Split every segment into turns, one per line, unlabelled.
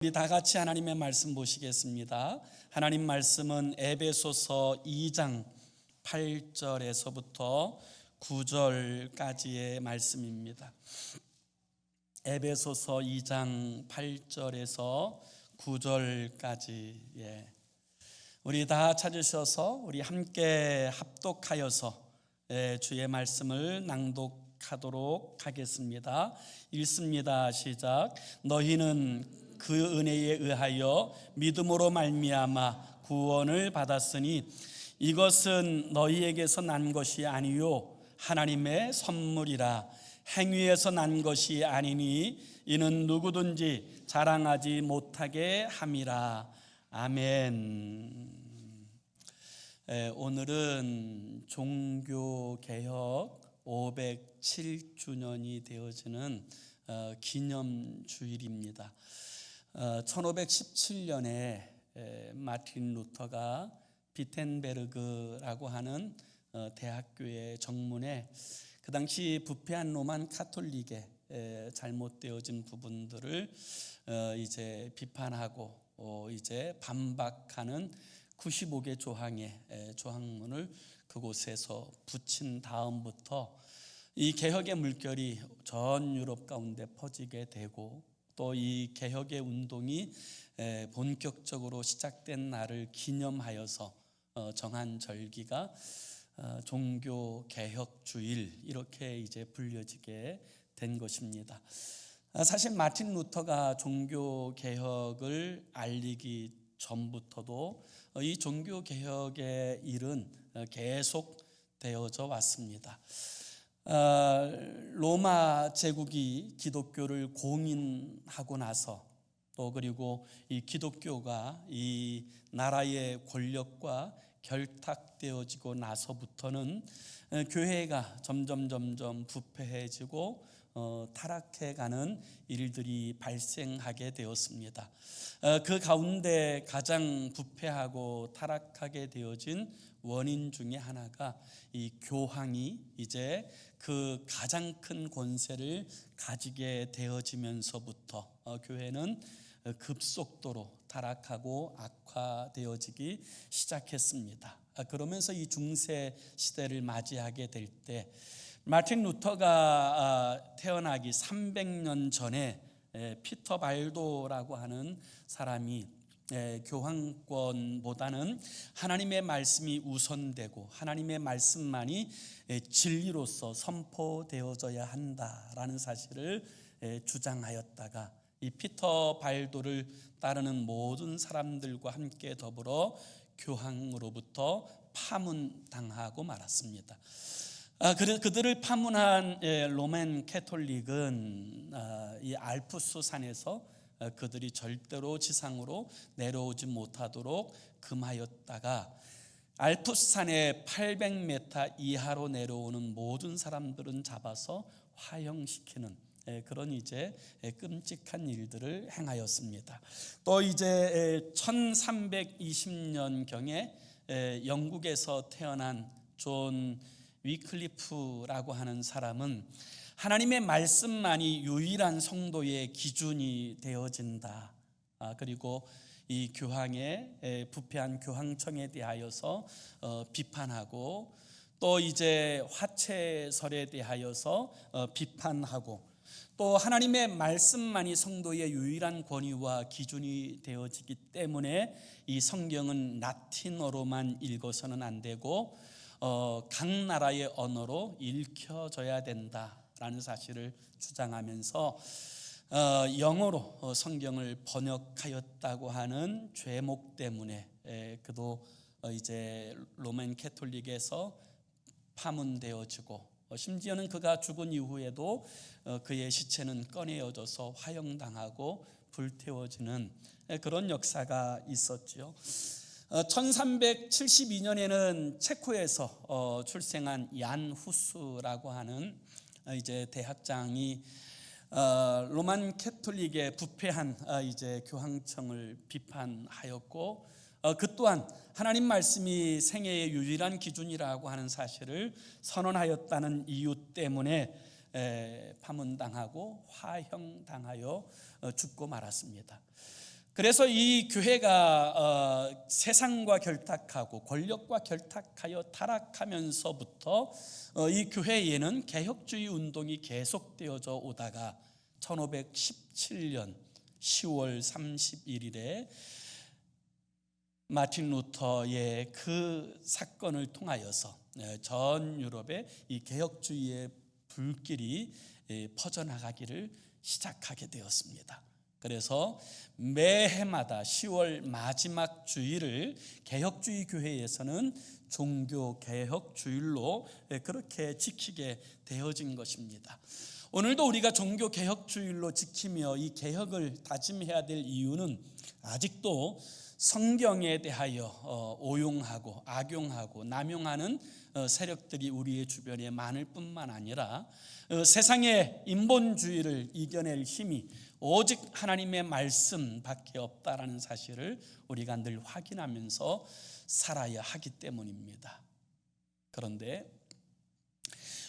우리 다 같이 하나님의 말씀 보시겠습니다. 하나님 말씀은 에베소서 2장 8절에서부터 9절까지의 말씀입니다. 에베소서 2장 8절에서 9절까지. 우리 다 찾으셔서 우리 함께 합독하여서 주의 말씀을 낭독하도록 하겠습니다. 읽습니다. 시작. 너희는 그 은혜에 의하여 믿음으로 말미암아 구원을 받았으니 이것은 너희에게서 난 것이 아니요 하나님의 선물이라. 행위에서 난 것이 아니니 이는 누구든지 자랑하지 못하게 함이라. 아멘. 오늘은 종교개혁 507주년이 되어지는 기념주일입니다. 1517년에 마틴 루터가 비텐베르그라고 하는 대학교의 정문에 그 당시 부패한 로만 카톨릭의 잘못되어진 부분들을 이제 비판하고 이제 반박하는 95개 조항의 조항문을 그곳에서 붙인 다음부터 이 개혁의 물결이 전 유럽 가운데 퍼지게 되고 또 이 개혁의 운동이 본격적으로 시작된 날을 기념하여서 정한 절기가 종교 개혁 주일 이렇게 이제 불려지게 된 것입니다. 사실 마틴 루터가 종교 개혁을 알리기 전부터도 이 종교 개혁의 일은 계속 되어져 왔습니다. 로마 제국이 기독교를 공인하고 나서 또 그리고 이 기독교가 이 나라의 권력과 결탁되어지고 나서부터는 교회가 점점 부패해지고 타락해가는 일들이 발생하게 되었습니다. 그 가운데 가장 부패하고 타락하게 되어진 원인 중에 하나가 이 교황이 이제 그 가장 큰 권세를 가지게 되어지면서부터 교회는 급속도로 타락하고 악화되어지기 시작했습니다. 그러면서 이 중세 시대를 맞이하게 될 때 마틴 루터가 태어나기 300년 전에 피터 발도라고 하는 사람이 교황권보다는 하나님의 말씀이 우선되고 하나님의 말씀만이 진리로서 선포되어져야 한다라는 사실을 주장하였다가 이 피터 발도를 따르는 모든 사람들과 함께 더불어 교황으로부터 파문당하고 말았습니다. 그들을 파문한 로맨 캐톨릭은 이 알프스 산에서 그들이 절대로 지상으로 내려오지 못하도록 금하였다가 알프스 산에 800m 이하로 내려오는 모든 사람들은 잡아서 화형시키는 그런 이제 끔찍한 일들을 행하였습니다. 또 이제 1320년경에 영국에서 태어난 존 위클리프라고 하는 사람은 하나님의 말씀만이 유일한 성도의 기준이 되어진다. 그리고 이 교황의 부패한 교황청에 대하여서 비판하고 또 이제 화채설에 대하여서 비판하고 또 하나님의 말씀만이 성도의 유일한 권위와 기준이 되어지기 때문에 이 성경은 라틴어로만 읽어서는 안 되고 각 나라의 언어로 읽혀져야 된다라는 사실을 주장하면서 영어로 성경을 번역하였다고 하는 죄목 때문에 그도 이제 로맨 캐톨릭에서 파문되어지고 심지어는 그가 죽은 이후에도 그의 시체는 꺼내어져서 화형당하고 불태워지는 그런 역사가 있었죠. 1372년에는 체코에서 출생한 얀 후스라고 하는 이제 대학장이 로만 캐톨릭의 부패한 이제 교황청을 비판하였고 그 또한 하나님 말씀이 생애의 유일한 기준이라고 하는 사실을 선언하였다는 이유 때문에 파문당하고 화형당하여 죽고 말았습니다. 그래서 이 교회가 세상과 결탁하고 권력과 결탁하여 타락하면서부터 이 교회에는 개혁주의 운동이 계속되어져 오다가 1517년 10월 31일에 마틴 루터의 그 사건을 통하여서 전 유럽에 이 개혁주의의 불길이 퍼져나가기를 시작하게 되었습니다. 그래서 매해마다 10월 마지막 주일을 개혁주의 교회에서는 종교개혁주일로 그렇게 지키게 되어진 것입니다. 오늘도 우리가 종교개혁주일로 지키며 이 개혁을 다짐해야 될 이유는 아직도 성경에 대하여 오용하고 악용하고 남용하는 세력들이 우리의 주변에 많을 뿐만 아니라 세상의 인본주의를 이겨낼 힘이 오직 하나님의 말씀밖에 없다라는 사실을 우리가 늘 확인하면서 살아야 하기 때문입니다. 그런데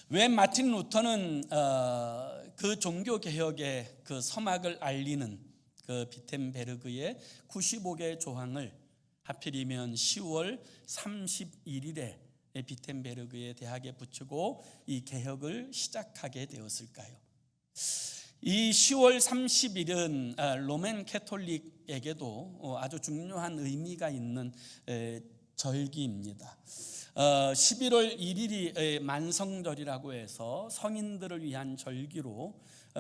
왜 마틴 루터는 그 종교개혁의 그 서막을 알리는 그 비텐베르그의 95개 조항을 하필이면 10월 31일에 비텐베르그의 대학에 붙이고 이 개혁을 시작하게 되었을까요? 이 10월 30일은 로맨 캐톨릭에게도 아주 중요한 의미가 있는 절기입니다. 11월 1일이 만성절이라고 해서 성인들을 위한 절기로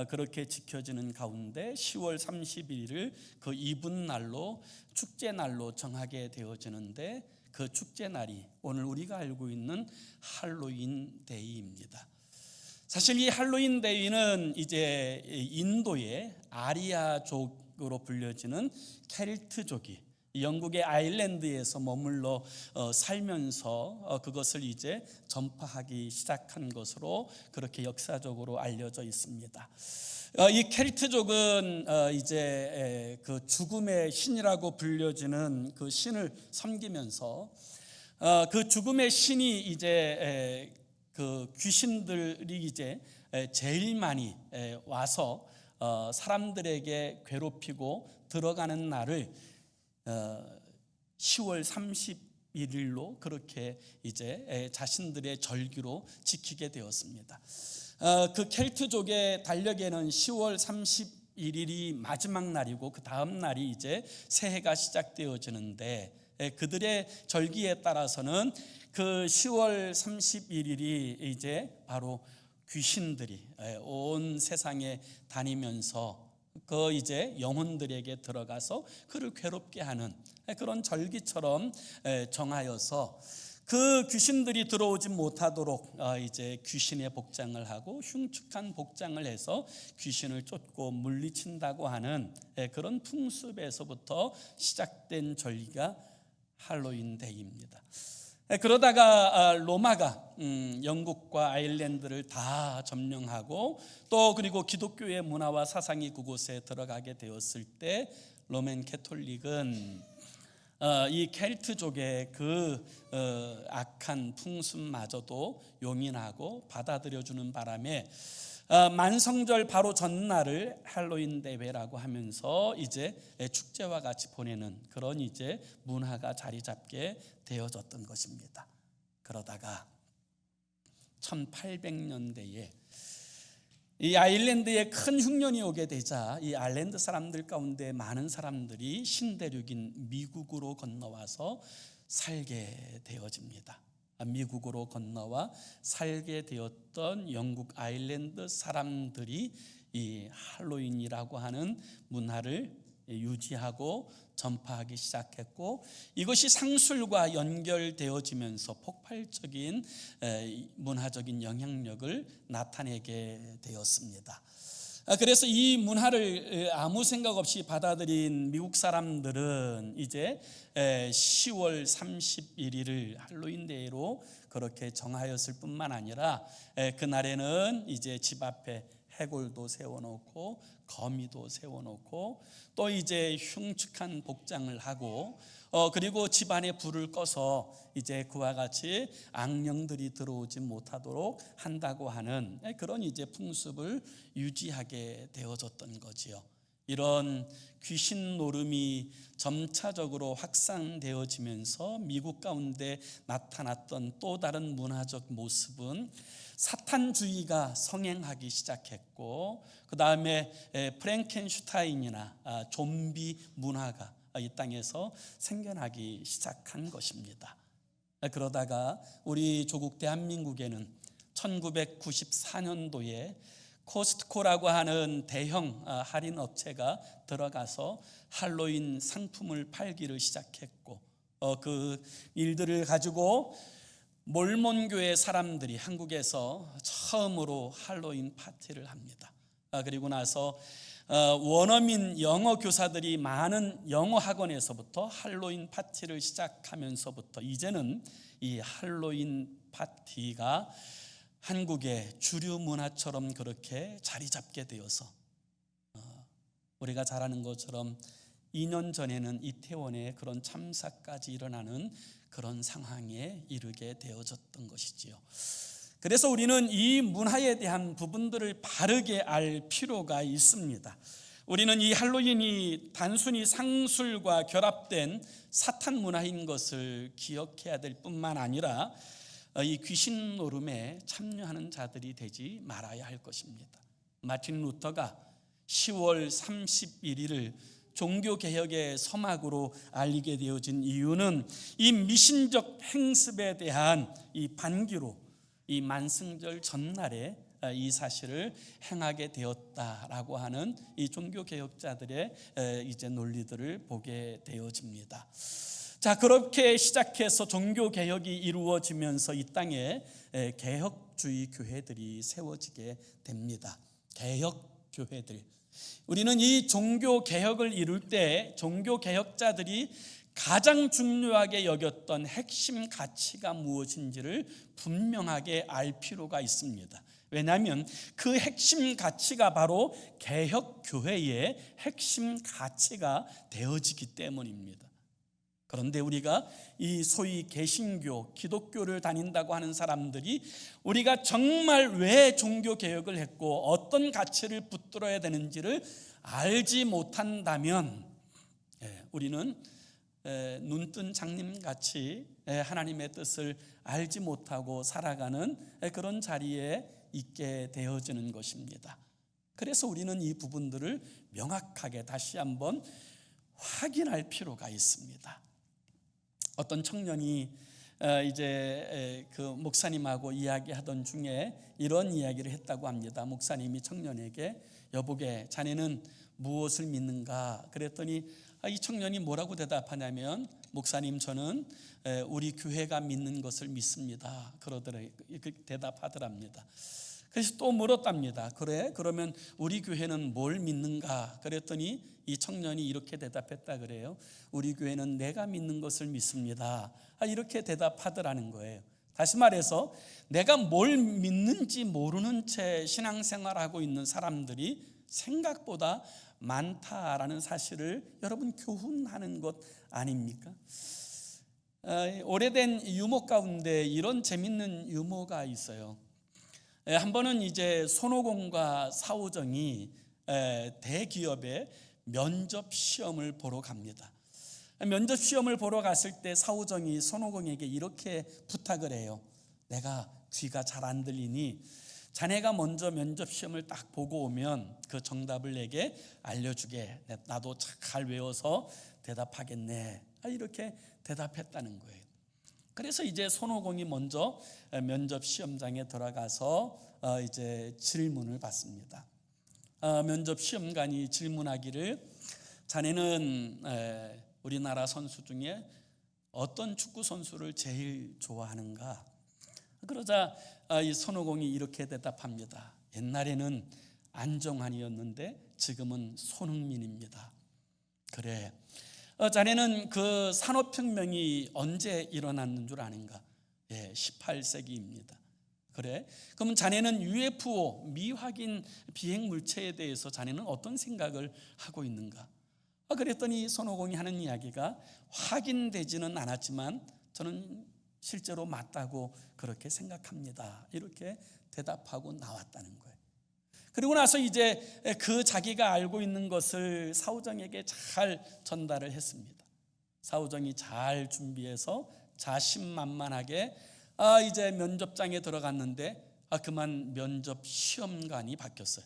그렇게 지켜지는 가운데 10월 31일을 그 이분날로 축제날로 정하게 되어지는데 그 축제날이 오늘 우리가 알고 있는 할로윈 데이입니다. 사실 이 할로윈 데이는 이제 인도의 아리아족으로 불려지는 켈트족이 영국의 아일랜드에서 머물러 살면서 그것을 이제 전파하기 시작한 것으로 그렇게 역사적으로 알려져 있습니다. 이 켈트족은 이제 그 죽음의 신이라고 불려지는 그 신을 섬기면서 그 죽음의 신이 이제 그 귀신들이 이제 제일 많이 와서 사람들에게 괴롭히고 들어가는 날을 10월 31일로 그렇게 이제 자신들의 절기로 지키게 되었습니다. 그 켈트족의 달력에는 10월 31일이 마지막 날이고 그 다음 날이 이제 새해가 시작되어지는데 그들의 절기에 따라서는 그 10월 31일이 이제 바로 귀신들이 온 세상에 다니면서 그 이제 영혼들에게 들어가서 그를 괴롭게 하는 그런 절기처럼 정하여서 그 귀신들이 들어오지 못하도록 이제 귀신의 복장을 하고 흉측한 복장을 해서 귀신을 쫓고 물리친다고 하는 그런 풍습에서부터 시작된 절기가 할로윈 데이입니다. 그러다가 로마가 영국과 아일랜드를 다 점령하고 또 그리고 기독교의 문화와 사상이 그곳에 들어가게 되었을 때 로맨 캐톨릭은 이 켈트족의 그 악한 풍습마저도 용인하고 받아들여주는 바람에 만성절 바로 전날을 할로윈 대회라고 하면서 이제 축제와 같이 보내는 그런 이제 문화가 자리 잡게 되어졌던 것입니다. 그러다가 1800년대에 이 아일랜드에 큰 흉년이 오게 되자 이 아일랜드 사람들 가운데 많은 사람들이 신대륙인 미국으로 건너와서 살게 되어집니다. 미국으로 건너와 살게 되었던 영국 아일랜드 사람들이 이 할로윈이라고 하는 문화를 유지하고 전파하기 시작했고 이것이 상술과 연결되어지면서 폭발적인 문화적인 영향력을 나타내게 되었습니다. 그래서 이 문화를 아무 생각 없이 받아들인 미국 사람들은 이제 10월 31일을 할로윈 데이로 그렇게 정하였을 뿐만 아니라 그날에는 이제 집 앞에 해골도 세워놓고 거미도 세워놓고 또 이제 흉측한 복장을 하고 그리고 집안에 불을 꺼서 이제 그와 같이 악령들이 들어오지 못하도록 한다고 하는 그런 이제 풍습을 유지하게 되어졌던 거지요. 이런 귀신 노름이 점차적으로 확산되어지면서 미국 가운데 나타났던 또 다른 문화적 모습은 사탄주의가 성행하기 시작했고, 그 다음에 프랭켄슈타인이나 좀비 문화가 이 땅에서 생겨나기 시작한 것입니다. 그러다가 우리 조국 대한민국에는 1994년도에 코스트코라고 하는 대형 할인 업체가 들어가서 할로윈 상품을 팔기를 시작했고, 그 일들을 가지고 몰몬교회 사람들이 한국에서 처음으로 할로윈 파티를 합니다. 그리고 나서 원어민 영어 교사들이 많은 영어 학원에서부터 할로윈 파티를 시작하면서부터 이제는 이 할로윈 파티가 한국의 주류 문화처럼 그렇게 자리 잡게 되어서 우리가 잘 아는 것처럼 2년 전에는 이태원에 그런 참사까지 일어나는 그런 상황에 이르게 되어졌던 것이지요. 그래서 우리는 이 문화에 대한 부분들을 바르게 알 필요가 있습니다. 우리는 이 할로윈이 단순히 상술과 결합된 사탄 문화인 것을 기억해야 될 뿐만 아니라 이 귀신 노름에 참여하는 자들이 되지 말아야 할 것입니다. 마틴 루터가 10월 31일을 종교개혁의 서막으로 알리게 되어진 이유는 이 미신적 행습에 대한 이 반기로 이 만승절 전날에 이 사실을 행하게 되었다라고 하는 이 종교개혁자들의 이제 논리들을 보게 되어집니다. 자, 그렇게 시작해서 종교개혁이 이루어지면서 이 땅에 개혁주의 교회들이 세워지게 됩니다. 개혁교회들. 우리는 이 종교개혁을 이룰 때 종교개혁자들이 가장 중요하게 여겼던 핵심 가치가 무엇인지를 분명하게 알 필요가 있습니다. 왜냐하면 그 핵심 가치가 바로 개혁교회의 핵심 가치가 되어지기 때문입니다. 그런데 우리가 이 소위 개신교, 기독교를 다닌다고 하는 사람들이 우리가 정말 왜 종교개혁을 했고 어떤 가치를 붙들어야 되는지를 알지 못한다면 우리는 눈뜬 장님같이 하나님의 뜻을 알지 못하고 살아가는 그런 자리에 있게 되어지는 것입니다. 그래서 우리는 이 부분들을 명확하게 다시 한번 확인할 필요가 있습니다. 어떤 청년이 이제 그 목사님하고 이야기하던 중에 이런 이야기를 했다고 합니다. 목사님이 청년에게 여보게 자네는 무엇을 믿는가? 그랬더니 이 청년이 뭐라고 대답하냐면 목사님 저는 우리 교회가 믿는 것을 믿습니다. 대답하더랍니다. 그래서 또 물었답니다. 그래? 그러면 우리 교회는 뭘 믿는가? 그랬더니 이 청년이 이렇게 대답했다 그래요. 우리 교회는 내가 믿는 것을 믿습니다. 이렇게 대답하더라는 거예요. 다시 말해서 내가 뭘 믿는지 모르는 채 신앙생활하고 있는 사람들이 생각보다 많다라는 사실을 여러분 교훈하는 것 아닙니까? 오래된 유머 가운데 이런 재밌는 유머가 있어요. 한 번은 이제 손오공과 사오정이 대기업의 면접 시험을 보러 갑니다. 면접 시험을 보러 갔을 때 사오정이 손오공에게 이렇게 부탁을 해요. 내가 귀가 잘 안 들리니 자네가 먼저 면접 시험을 딱 보고 오면 그 정답을 내게 알려주게. 나도 잘 외워서 대답하겠네. 이렇게 대답했다는 거예요. 그래서 이제 손오공이 먼저 면접 시험장에 들어가서 이제 질문을 받습니다. 면접 시험관이 질문하기를 자네는 우리나라 선수 중에 어떤 축구 선수를 제일 좋아하는가? 그러자 이 손오공이 이렇게 대답합니다. 옛날에는 안정환이었는데 지금은 손흥민입니다. 그래. 자네는 그 산업혁명이 언제 일어났는 줄 아는가? 18세기입니다. 그래? 그럼 자네는 UFO 미확인 비행 물체에 대해서 자네는 어떤 생각을 하고 있는가? 그랬더니 손오공이 하는 이야기가 확인되지는 않았지만 저는 실제로 맞다고 그렇게 생각합니다. 이렇게 대답하고 나왔다는 거예요. 그리고 나서 이제 그 자기가 알고 있는 것을 사후정에게 잘 전달을 했습니다. 사후정이 잘 준비해서 자신만만하게 이제 면접장에 들어갔는데 그만 면접 시험관이 바뀌었어요.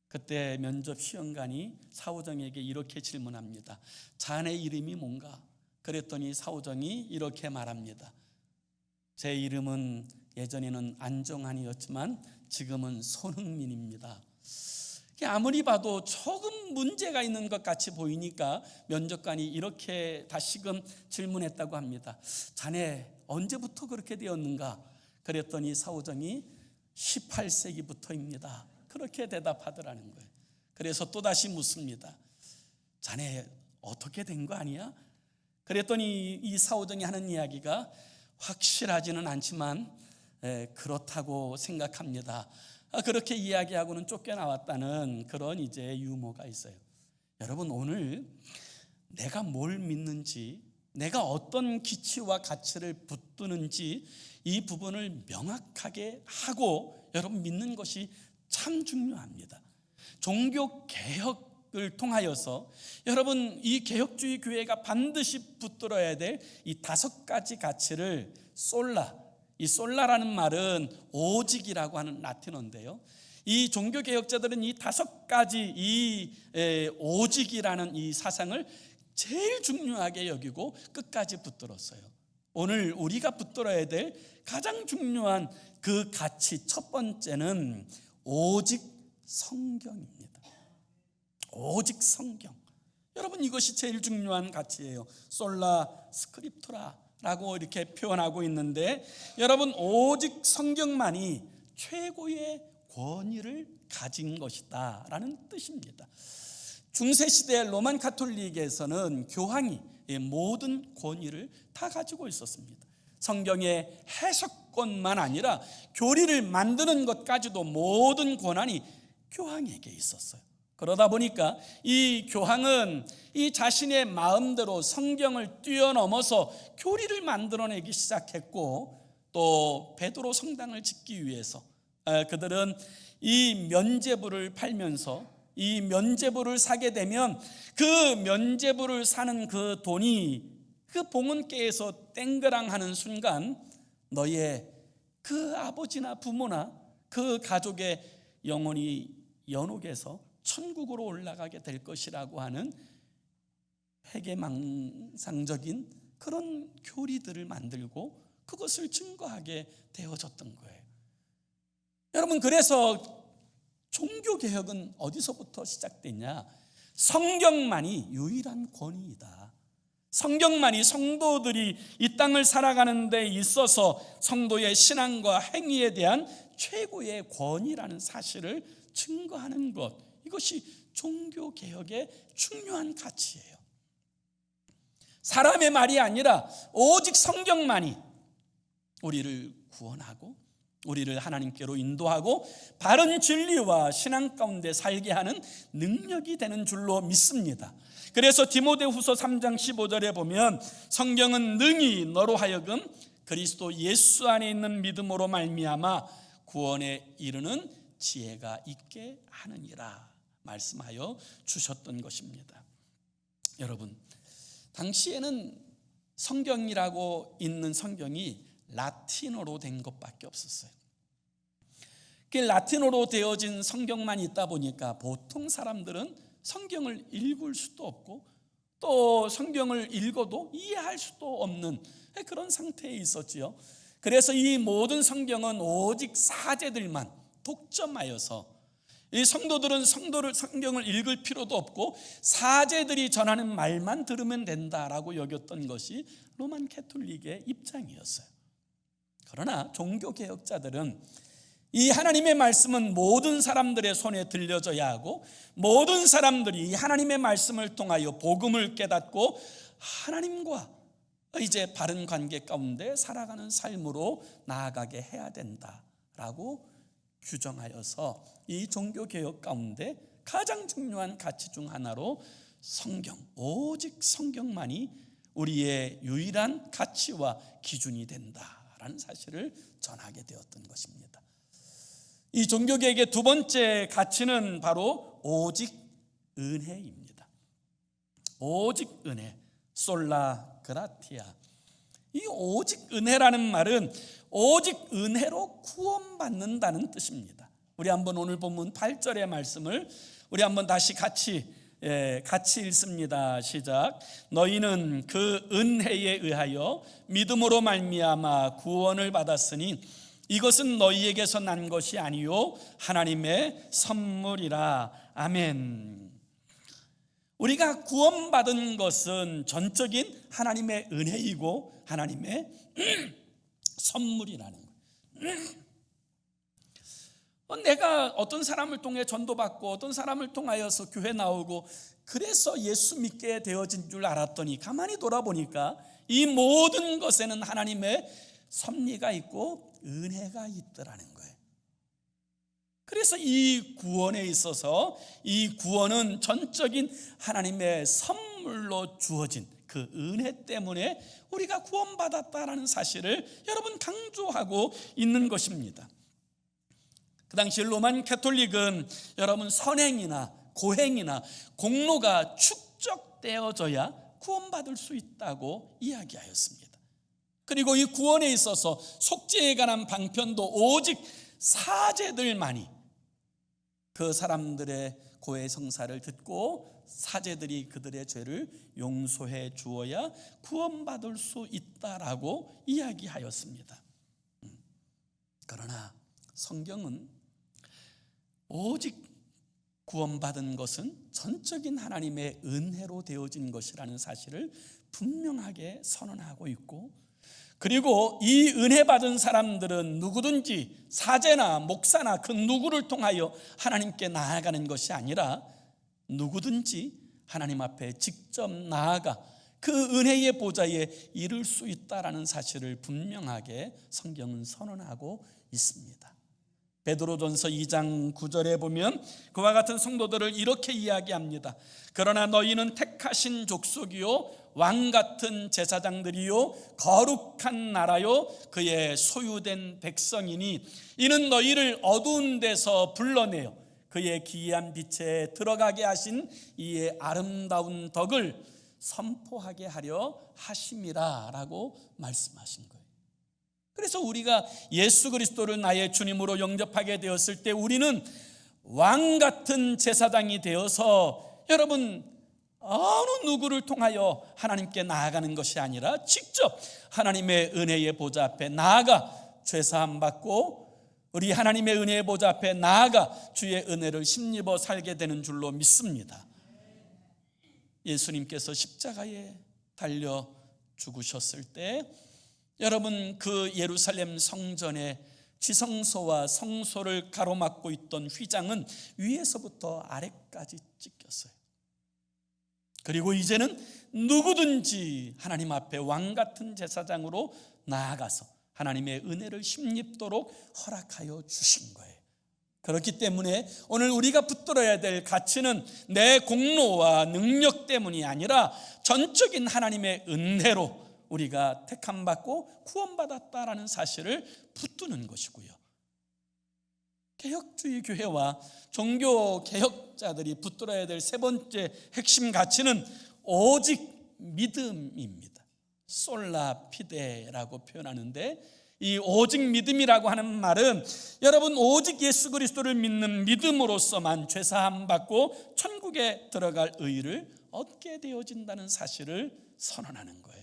그때 면접 시험관이 사후정에게 이렇게 질문합니다. 자네 이름이 뭔가? 그랬더니 사후정이 이렇게 말합니다. 제 이름은 예전에는 안정환이었지만 지금은 손흥민입니다. 아무리 봐도 조금 문제가 있는 것 같이 보이니까 면접관이 이렇게 다시금 질문했다고 합니다. 자네 언제부터 그렇게 되었는가? 그랬더니 사후정이 18세기부터입니다. 그렇게 대답하더라는 거예요. 그래서 또다시 묻습니다. 자네 어떻게 된 거 아니야? 그랬더니 이 사후정이 하는 이야기가 확실하지는 않지만 그렇다고 생각합니다. 그렇게 이야기하고는 쫓겨나왔다는 그런 이제 유머가 있어요. 여러분, 오늘 내가 뭘 믿는지, 내가 어떤 기치와 가치를 붙드는지 이 부분을 명확하게 하고 여러분 믿는 것이 참 중요합니다. 종교 개혁을 통하여서 여러분 이 개혁주의 교회가 반드시 붙들어야 될 이 5가지 가치를 이 솔라라는 말은 오직이라고 하는 라틴어인데요. 이 종교 개혁자들은 이 5가지 이 오직이라는 이 사상을 제일 중요하게 여기고 끝까지 붙들었어요. 오늘 우리가 붙들어야 될 가장 중요한 그 가치 첫 번째는 오직 성경입니다. 오직 성경. 여러분 이것이 제일 중요한 가치예요. 솔라 스크립투라라고 이렇게 표현하고 있는데 여러분 오직 성경만이 최고의 권위를 가진 것이다 라는 뜻입니다. 중세시대 로만 가톨릭에서는 교황이 모든 권위를 다 가지고 있었습니다. 성경의 해석권만 아니라 교리를 만드는 것까지도 모든 권한이 교황에게 있었어요. 그러다 보니까 이 교황은 이 자신의 마음대로 성경을 뛰어넘어서 교리를 만들어내기 시작했고, 또 베드로 성당을 짓기 위해서 그들은 이 면죄부를 팔면서 이 면죄부를 사게 되면 그 면죄부를 사는 그 돈이 그 봉헌계에서 땡그랑하는 순간 너의 그 아버지나 부모나 그 가족의 영혼이 연옥에서 천국으로 올라가게 될 것이라고 하는 회계망상적인 그런 교리들을 만들고 그것을 증거하게 되어졌던 거예요. 여러분, 그래서 종교개혁은 어디서부터 시작됐냐? 성경만이 유일한 권위이다. 성경만이 성도들이 이 땅을 살아가는 데 있어서 성도의 신앙과 행위에 대한 최고의 권위라는 사실을 증거하는 것, 이것이 종교개혁의 중요한 가치예요. 사람의 말이 아니라 오직 성경만이 우리를 구원하고 우리를 하나님께로 인도하고 바른 진리와 신앙 가운데 살게 하는 능력이 되는 줄로 믿습니다. 그래서 디모데후서 3장 15절에 보면 성경은 능히 너로 하여금 그리스도 예수 안에 있는 믿음으로 말미암아 구원에 이르는 지혜가 있게 하느니라 말씀하여 주셨던 것입니다. 여러분, 당시에는 성경이라고 있는 성경이 라틴어로 된 것밖에 없었어요. 그 라틴어로 되어진 성경만 있다 보니까 보통 사람들은 성경을 읽을 수도 없고 또 성경을 읽어도 이해할 수도 없는 그런 상태에 있었지요. 그래서 이 모든 성경은 오직 사제들만 독점하여서 이 성도들은 성경을 읽을 필요도 없고 사제들이 전하는 말만 들으면 된다라고 여겼던 것이 로만 가톨릭의 입장이었어요. 그러나 종교개혁자들은 이 하나님의 말씀은 모든 사람들의 손에 들려져야 하고 모든 사람들이 하나님의 말씀을 통하여 복음을 깨닫고 하나님과 이제 바른 관계 가운데 살아가는 삶으로 나아가게 해야 된다라고 규정하여서 이 종교개혁 가운데 가장 중요한 가치 중 하나로 성경, 오직 성경만이 우리의 유일한 가치와 기준이 된다라는 사실을 전하게 되었던 것입니다. 이 종교개혁의 두 번째 가치는 바로 오직 은혜입니다. 오직 은혜, 솔라 그라티아. 이 오직 은혜라는 말은 오직 은혜로 구원받는다는 뜻입니다. 우리 한번 오늘 본문 8절의 말씀을 우리 한번 다시 같이 읽습니다. 시작. 너희는 그 은혜에 의하여 믿음으로 말미암아 구원을 받았으니 이것은 너희에게서 난 것이 아니요 하나님의 선물이라. 아멘. 우리가 구원받은 것은 전적인 하나님의 은혜이고 하나님의 선물이라는 거예요. 내가 어떤 사람을 통해 전도받고 어떤 사람을 통하여서 교회 나오고 그래서 예수 믿게 되어진 줄 알았더니 가만히 돌아보니까 이 모든 것에는 하나님의 섭리가 있고 은혜가 있더라는 거예요. 그래서 이 구원에 있어서 이 구원은 전적인 하나님의 선물로 주어진 그 은혜 때문에 우리가 구원받았다라는 사실을 여러분 강조하고 있는 것입니다. 그 당시 로만 캐톨릭은 여러분 선행이나 고행이나 공로가 축적되어져야 구원받을 수 있다고 이야기하였습니다. 그리고 이 구원에 있어서 속죄에 관한 방편도 오직 사제들만이 그 사람들의 고해 성사를 듣고 사제들이 그들의 죄를 용서해 주어야 구원받을 수 있다라고 이야기하였습니다. 그러나 성경은 오직 구원받은 것은 전적인 하나님의 은혜로 되어진 것이라는 사실을 분명하게 선언하고 있고, 그리고 이 은혜 받은 사람들은 누구든지 사제나 목사나 그 누구를 통하여 하나님께 나아가는 것이 아니라 누구든지 하나님 앞에 직접 나아가 그 은혜의 보좌에 이를 수 있다라는 사실을 분명하게 성경은 선언하고 있습니다. 베드로전서 2장 9절에 보면 그와 같은 성도들을 이렇게 이야기합니다. 그러나 너희는 택하신 족속이요 왕같은 제사장들이요 거룩한 나라요 그의 소유된 백성이니 이는 너희를 어두운 데서 불러내어 그의 기이한 빛에 들어가게 하신 이의 아름다운 덕을 선포하게 하려 하심이라 라고 말씀하신 거예요. 그래서 우리가 예수 그리스도를 나의 주님으로 영접하게 되었을 때 우리는 왕같은 제사장이 되어서 여러분 어느 누구를 통하여 하나님께 나아가는 것이 아니라 직접 하나님의 은혜의 보좌 앞에 나아가 죄사함 받고 우리 하나님의 은혜의 보좌 앞에 나아가 주의 은혜를 힘입어 살게 되는 줄로 믿습니다. 예수님께서 십자가에 달려 죽으셨을 때 여러분 그 예루살렘 성전의 지성소와 성소를 가로막고 있던 휘장은 위에서부터 아래까지 찢겼어요. 그리고 이제는 누구든지 하나님 앞에 왕같은 제사장으로 나아가서 하나님의 은혜를 힘입도록 허락하여 주신 거예요. 그렇기 때문에 오늘 우리가 붙들어야 될 가치는 내 공로와 능력 때문이 아니라 전적인 하나님의 은혜로 우리가 택함받고 구원받았다라는 사실을 붙드는 것이고요. 개혁주의 교회와 종교 개혁자들이 붙들어야 될 세 번째 핵심 가치는 오직 믿음입니다. 솔라 피데라고 표현하는데 이 오직 믿음이라고 하는 말은 여러분 오직 예수 그리스도를 믿는 믿음으로서만 죄사함 받고 천국에 들어갈 의를 얻게 되어진다는 사실을 선언하는 거예요.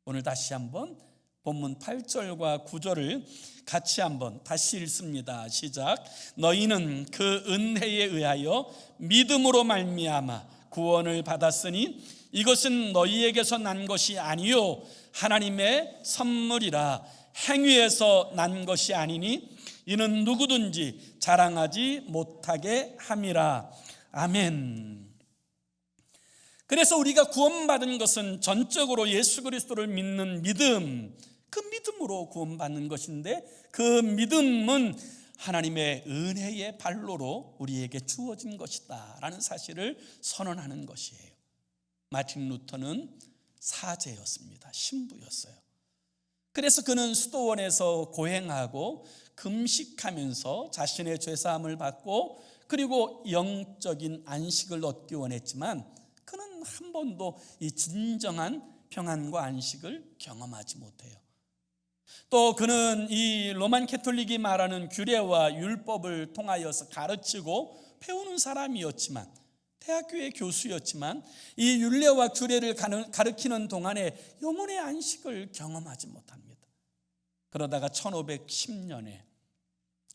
오늘 다시 한번 본문 8절과 9절을 같이 한번 다시 읽습니다. 시작. 너희는 그 은혜에 의하여 믿음으로 말미암아 구원을 받았으니 이것은 너희에게서 난 것이 아니요 하나님의 선물이라. 행위에서 난 것이 아니니 이는 누구든지 자랑하지 못하게 함이라. 아멘. 그래서 우리가 구원받은 것은 전적으로 예수 그리스도를 믿는 믿음, 그 믿음으로 구원받는 것인데 그 믿음은 하나님의 은혜의 발로로 우리에게 주어진 것이다 라는 사실을 선언하는 것이에요. 마틴 루터는 사제였습니다. 신부였어요. 그래서 그는 수도원에서 고행하고 금식하면서 자신의 죄사함을 받고 그리고 영적인 안식을 얻기 원했지만 그는 한 번도 이 진정한 평안과 안식을 경험하지 못해요. 또 그는 이 로만 캐톨릭이 말하는 규례와 율법을 통하여서 가르치고 배우는 사람이었지만, 대학교의 교수였지만 이 율례와 규례를 가르치는 동안에 영혼의 안식을 경험하지 못합니다. 그러다가 1510년에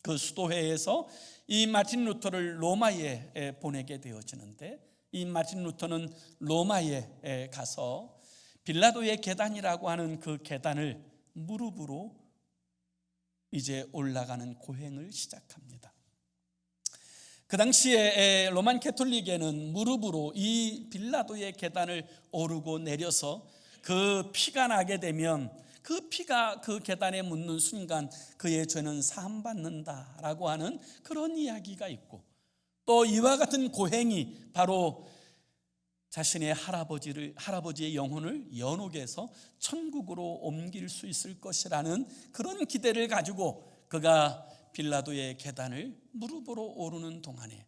그 수도회에서 이 마틴 루터를 로마에 보내게 되어지는데, 이 마틴 루터는 로마에 가서 빌라도의 계단이라고 하는 그 계단을 무릎으로 이제 올라가는 고행을 시작합니다. 그 당시에 로만 캐톨릭에는 무릎으로 이 빌라도의 계단을 오르고 내려서 그 피가 나게 되면 그 피가 그 계단에 묻는 순간 그의 죄는 사함받는다라고 하는 그런 이야기가 있고, 또 이와 같은 고행이 바로 자신의 할아버지의 영혼을 연옥에서 천국으로 옮길 수 있을 것이라는 그런 기대를 가지고 그가 빌라도의 계단을 무릎으로 오르는 동안에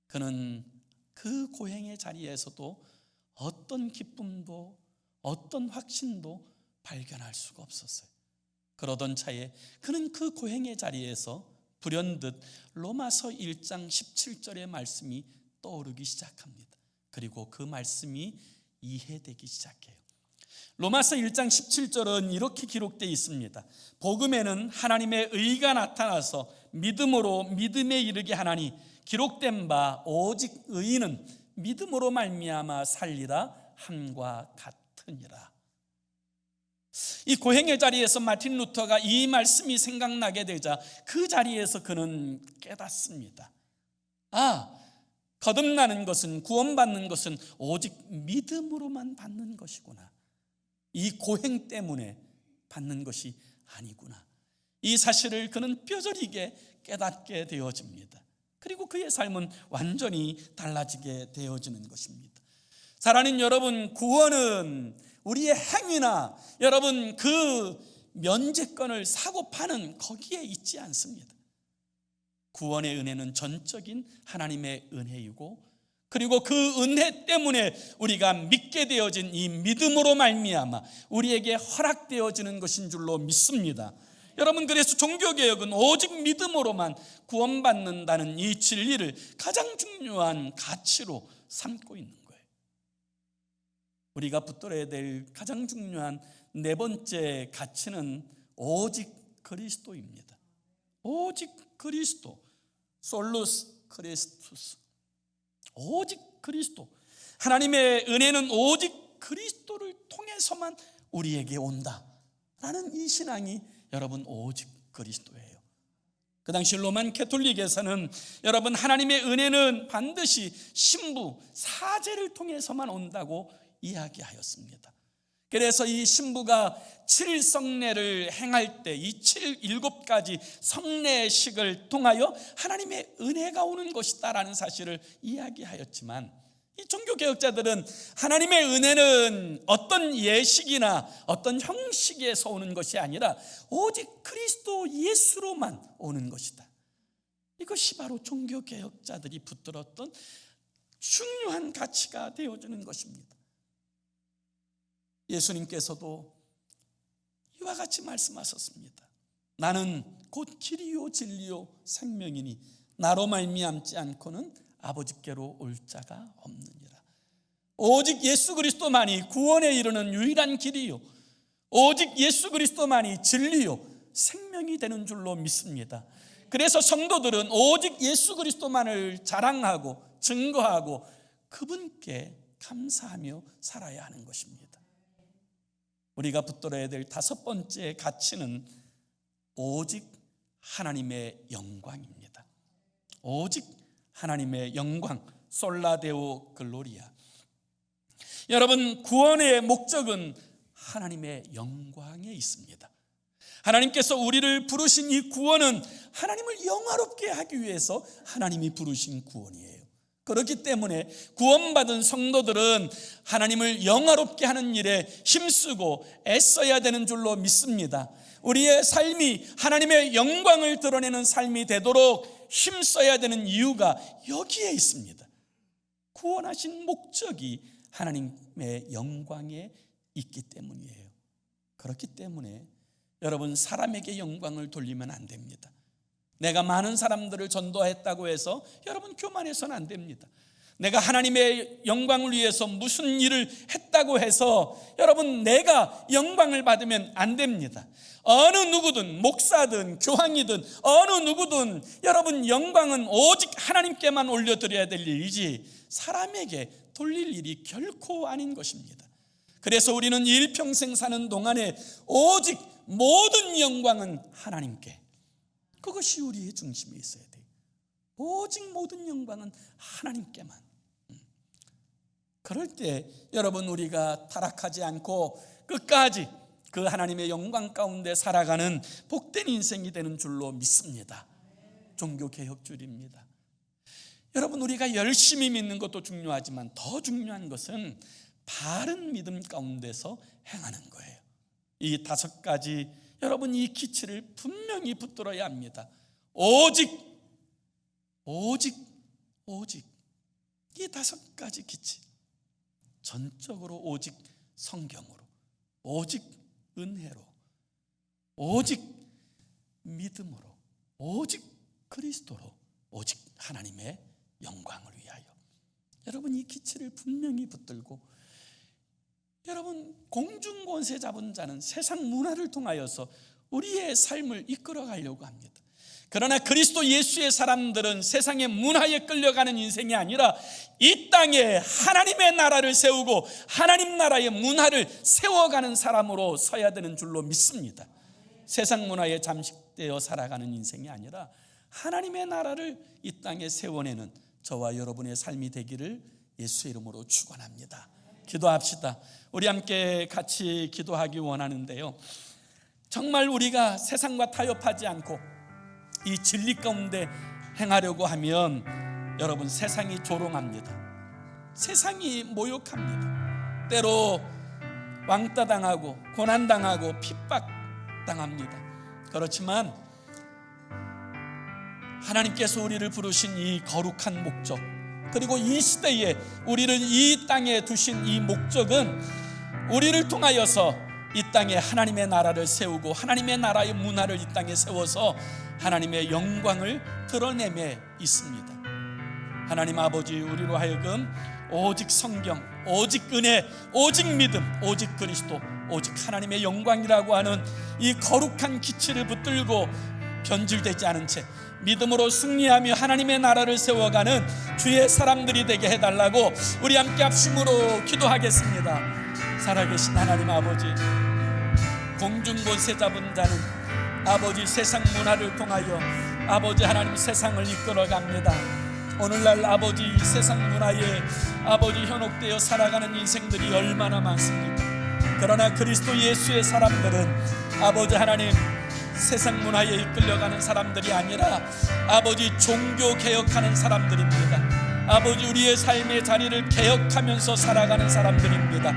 그는 그 고행의 자리에서도 어떤 기쁨도 어떤 확신도 발견할 수가 없었어요. 그러던 차에 그는 그 고행의 자리에서 불현듯 로마서 1장 17절의 말씀이 떠오르기 시작합니다. 그리고 그 말씀이 이해되기 시작해요. 로마서 1장 17절은 이렇게 기록되어 있습니다. 복음에는 하나님의 의가 나타나서 믿음으로 믿음에 이르게 하나니 기록된 바 오직 의인은 믿음으로 말미암아 살리라 함과 같으니라. 이 고행의 자리에서 마틴 루터가 이 말씀이 생각나게 되자 그 자리에서 그는 깨닫습니다. 거듭나는 것은, 구원받는 것은 오직 믿음으로만 받는 것이구나. 이 고행 때문에 받는 것이 아니구나. 이 사실을 그는 뼈저리게 깨닫게 되어집니다. 그리고 그의 삶은 완전히 달라지게 되어지는 것입니다. 사랑하는 여러분, 구원은 우리의 행위나 여러분 그 면죄권을 사고 파는 거기에 있지 않습니다. 구원의 은혜는 전적인 하나님의 은혜이고, 그리고 그 은혜 때문에 우리가 믿게 되어진 이 믿음으로 말미암아 우리에게 허락되어지는 것인 줄로 믿습니다. 여러분, 그래서 종교개혁은 오직 믿음으로만 구원받는다는 이 진리를 가장 중요한 가치로 삼고 있는 거예요. 우리가 붙들어야 될 가장 중요한 네 번째 가치는 오직 그리스도입니다. 오직 그리스도, 솔루스 크리스투스, 오직 그리스도. 하나님의 은혜는 오직 그리스도를 통해서만 우리에게 온다라는 이 신앙이 여러분 오직 그리스도예요. 그 당시 로만 캐톨릭에서는 여러분 하나님의 은혜는 반드시 신부 사제를 통해서만 온다고 이야기하였습니다. 그래서 이 신부가 7성례를 행할 때 이 7가지 성례식을 통하여 하나님의 은혜가 오는 것이다라는 사실을 이야기하였지만, 이 종교개혁자들은 하나님의 은혜는 어떤 예식이나 어떤 형식에서 오는 것이 아니라 오직 그리스도 예수로만 오는 것이다. 이것이 바로 종교개혁자들이 붙들었던 중요한 가치가 되어주는 것입니다. 예수님께서도 이와 같이 말씀하셨습니다. 나는 곧 길이요 진리요 생명이니 나로 말미암지 않고는 아버지께로 올 자가 없느니라. 오직 예수 그리스도만이 구원에 이르는 유일한 길이요, 오직 예수 그리스도만이 진리요 생명이 되는 줄로 믿습니다. 그래서 성도들은 오직 예수 그리스도만을 자랑하고 증거하고 그분께 감사하며 살아야 하는 것입니다. 우리가 붙들어야 될 다섯 번째 가치는 오직 하나님의 영광입니다. 오직 하나님의 영광, 솔라데오 글로리아. 여러분, 구원의 목적은 하나님의 영광에 있습니다. 하나님께서 우리를 부르신 이 구원은 하나님을 영화롭게 하기 위해서 하나님이 부르신 구원이에요. 그렇기 때문에 구원받은 성도들은 하나님을 영화롭게 하는 일에 힘쓰고 애써야 되는 줄로 믿습니다. 우리의 삶이 하나님의 영광을 드러내는 삶이 되도록 힘써야 되는 이유가 여기에 있습니다. 구원하신 목적이 하나님의 영광에 있기 때문이에요. 그렇기 때문에 여러분, 사람에게 영광을 돌리면 안 됩니다. 내가 많은 사람들을 전도했다고 해서 여러분 교만해서는 안 됩니다. 내가 하나님의 영광을 위해서 무슨 일을 했다고 해서 여러분 내가 영광을 받으면 안 됩니다. 어느 누구든, 목사든 교황이든 어느 누구든 여러분 영광은 오직 하나님께만 올려드려야 될 일이지 사람에게 돌릴 일이 결코 아닌 것입니다. 그래서 우리는 일평생 사는 동안에 오직 모든 영광은 하나님께, 그것이 우리의 중심에 있어야 돼요. 오직 모든 영광은 하나님께만. 그럴 때 여러분 우리가 타락하지 않고 끝까지 그 하나님의 영광 가운데 살아가는 복된 인생이 되는 줄로 믿습니다. 종교개혁주의입니다. 여러분, 우리가 열심히 믿는 것도 중요하지만 더 중요한 것은 바른 믿음 가운데서 행하는 거예요. 이 5가지 여러분 이 기치를 분명히 붙들어야 합니다. 오직 이 5가지 기치, 전적으로 오직 성경으로, 오직 은혜로, 오직 믿음으로, 오직 그리스도로, 오직 하나님의 영광을 위하여. 여러분 이 기치를 분명히 붙들고, 여러분 공중권세 잡은 자는 세상 문화를 통하여서 우리의 삶을 이끌어가려고 합니다. 그러나 그리스도 예수의 사람들은 세상의 문화에 끌려가는 인생이 아니라 이 땅에 하나님의 나라를 세우고 하나님 나라의 문화를 세워가는 사람으로 서야 되는 줄로 믿습니다. 세상 문화에 잠식되어 살아가는 인생이 아니라 하나님의 나라를 이 땅에 세워내는 저와 여러분의 삶이 되기를 예수의 이름으로 축원합니다. 기도합시다. 우리 함께 같이 기도하기 원하는데요, 정말 우리가 세상과 타협하지 않고 이 진리 가운데 행하려고 하면 여러분 세상이 조롱합니다. 세상이 모욕합니다. 때로 왕따당하고 고난당하고 핍박당합니다. 그렇지만 하나님께서 우리를 부르신 이 거룩한 목적, 그리고 이 시대에 우리를 이 땅에 두신 이 목적은 우리를 통하여서 이 땅에 하나님의 나라를 세우고 하나님의 나라의 문화를 이 땅에 세워서 하나님의 영광을 드러내며 있습니다. 하나님 아버지, 우리로 하여금 오직 성경, 오직 은혜, 오직 믿음, 오직 그리스도, 오직 하나님의 영광이라고 하는 이 거룩한 기치를 붙들고 변질되지 않은 채 믿음으로 승리하며 하나님의 나라를 세워가는 주의 사람들이 되게 해달라고 우리 함께 합심으로 기도하겠습니다. 살아계신 하나님 아버지, 공중권세 잡은 자는 아버지 세상 문화를 통하여 아버지 하나님 세상을 이끌어갑니다. 오늘날 아버지 이 세상 문화에 아버지 현혹되어 살아가는 인생들이 얼마나 많습니까? 그러나 그리스도 예수의 사람들은 아버지 하나님 세상 문화에 이끌려가는 사람들이 아니라 아버지 종교 개혁하는 사람들입니다. 아버지 우리의 삶의 자리를 개혁하면서 살아가는 사람들입니다.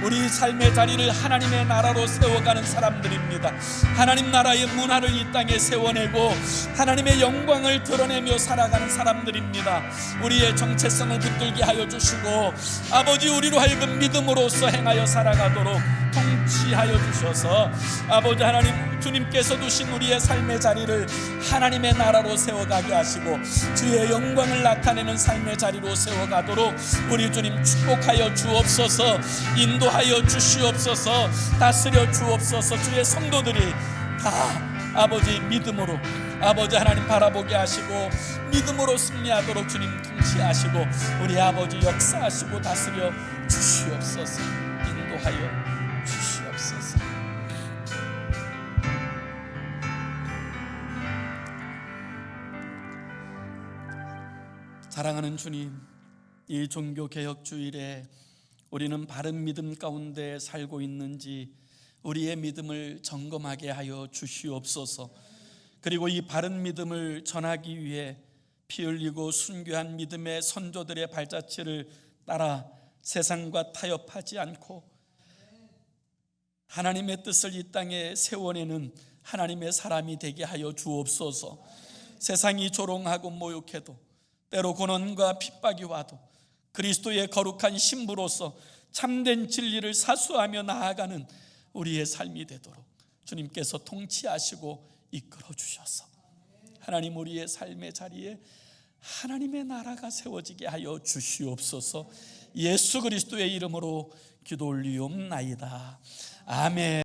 우리 삶의 자리를 하나님의 나라로 세워가는 사람들입니다. 하나님 나라의 문화를 이 땅에 세워내고 하나님의 영광을 드러내며 살아가는 사람들입니다. 우리의 정체성을 붙들게 하여 주시고 아버지 우리로 하여금 믿음으로써 행하여 살아가도록 통치하여 주셔서 아버지 하나님 주님께서 두신 우리의 삶의 자리를 하나님의 나라로 세워가게 하시고 주의 영광을 나타내는 삶의 자리로 세워가도록 우리 주님 축복하여 주옵소서. 인도하여 주시옵소서. 다스려 주옵소서. 주의 성도들이 다 아버지 믿음으로 아버지 하나님 바라보게 하시고 믿음으로 승리하도록 주님 통치하시고 우리 아버지 역사하시고 다스려 주시옵소서. 인도하여 주시옵소서. 사랑하는 주님, 이 종교개혁주일에 우리는 바른 믿음 가운데 살고 있는지 우리의 믿음을 점검하게 하여 주시옵소서. 그리고 이 바른 믿음을 전하기 위해 피 흘리고 순교한 믿음의 선조들의 발자취를 따라 세상과 타협하지 않고 하나님의 뜻을 이 땅에 세워내는 하나님의 사람이 되게 하여 주옵소서. 세상이 조롱하고 모욕해도 때로 고난과 핍박이 와도 그리스도의 거룩한 신부로서 참된 진리를 사수하며 나아가는 우리의 삶이 되도록 주님께서 통치하시고 이끌어 주셔서 하나님 우리의 삶의 자리에 하나님의 나라가 세워지게 하여 주시옵소서. 예수 그리스도의 이름으로 기도 올리옵나이다. 아멘.